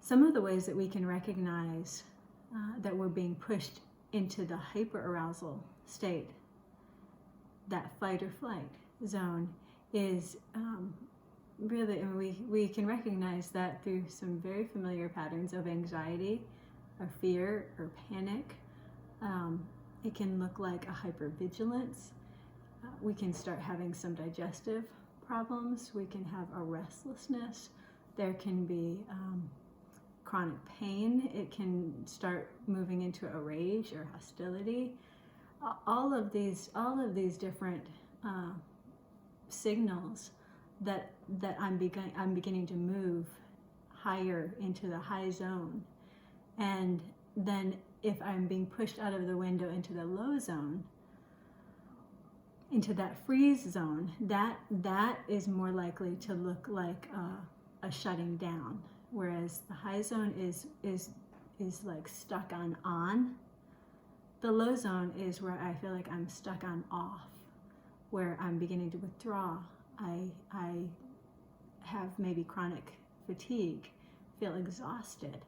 Some of the ways that we can recognize that we're being pushed into the hyperarousal state, that fight or flight zone, is really, and we can recognize that through some very familiar patterns of anxiety or fear or panic. It can look like a hypervigilance. We can start having some digestive problems. We can have a restlessness. There can be chronic pain. It can start moving into a rage or hostility. All of these different signals that I'm beginning to move higher into the high zone. And then if I'm being pushed out of the window into the low zone, into that freeze zone, that is more likely to look like a shutting down, whereas the high zone is like stuck on. The low zone is where I feel like I'm stuck on off, where I'm beginning to withdraw. I have maybe chronic fatigue, feel exhausted.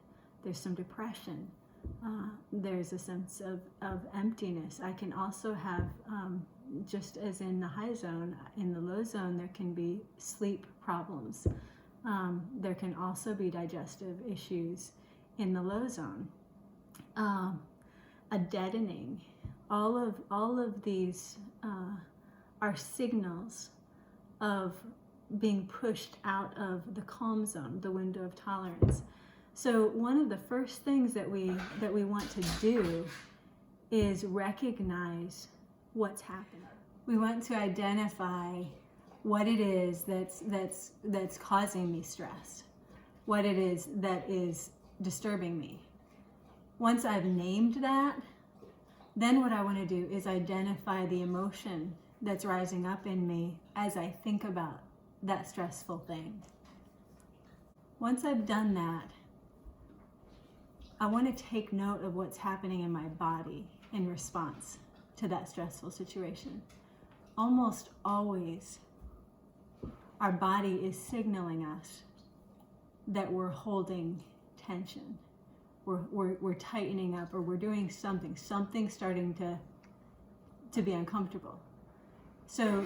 There's some depression. There's a sense of emptiness. I can also have, just as in the high zone, in the low zone, there can be sleep problems. There can also be digestive issues in the low zone. A deadening. All of these are signals of being pushed out of the calm zone, the window of tolerance. So one of the first things that we want to do is recognize what's happening. We want to identify what it is that's causing me stress, what it is that is disturbing me. Once I've named that, then what I want to do is identify the emotion that's rising up in me as I think about that stressful thing. Once I've done that, I want to take note of what's happening in my body in response to that stressful situation. Almost always, our body is signaling us that we're holding tension. We're tightening up, or we're doing something starting to be uncomfortable. So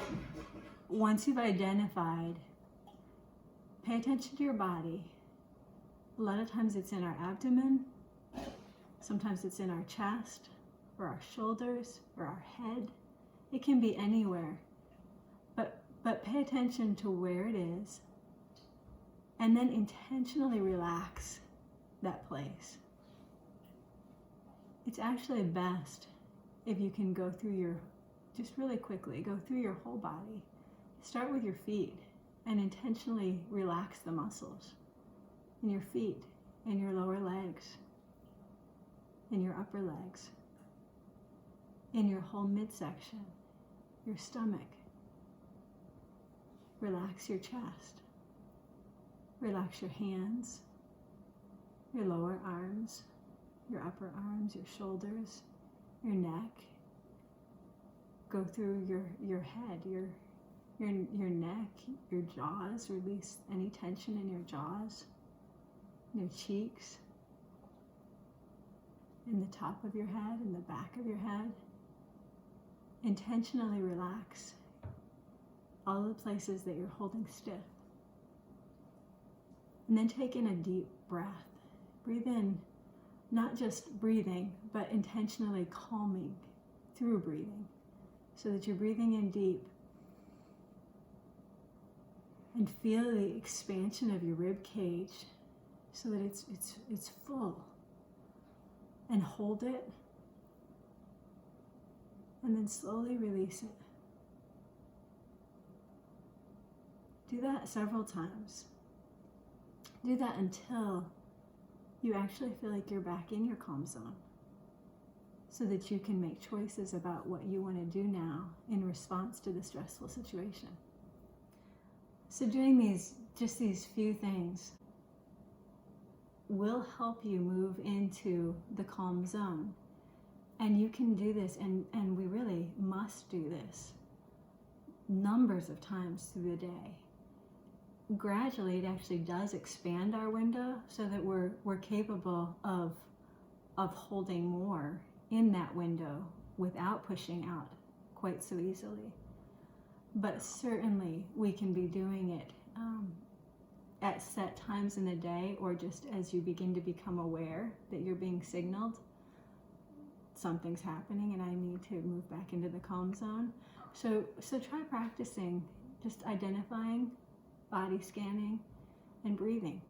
once you've identified, pay attention to your body. A lot of times it's in our abdomen, sometimes it's in our chest, or our shoulders, or our head. It can be anywhere. But pay attention to where it is, and then intentionally relax that place. It's actually best if you can go through just really quickly, go through your whole body. Start with your feet and intentionally relax the muscles in your feet, in your lower legs, in your upper legs, in your whole midsection, your stomach. Relax your chest. Relax your hands, your lower arms, your upper arms, your shoulders, your neck. Go through your head, your neck, your jaws. Release any tension in your jaws, your cheeks, in the top of your head, in the back of your head. Intentionally relax all the places that you're holding stiff. And then take in a deep breath. Breathe in, not just breathing, but intentionally calming through breathing, so that you're breathing in deep. And feel the expansion of your rib cage so that it's full. And hold it. And then slowly release it. Do that several times. Do that until you actually feel like you're back in your calm zone, so that you can make choices about what you want to do now in response to the stressful situation. So doing these few things will help you move into the calm zone. And you can do this, and we really must do this numbers of times through the day. gradually it actually does expand our window so that we're capable of holding more in that window without pushing out quite so easily. But certainly we can be doing it at set times in the day, or just as you begin to become aware that you're being signaled something's happening and I need to move back into the calm zone. So try practicing just identifying, body scanning, and breathing.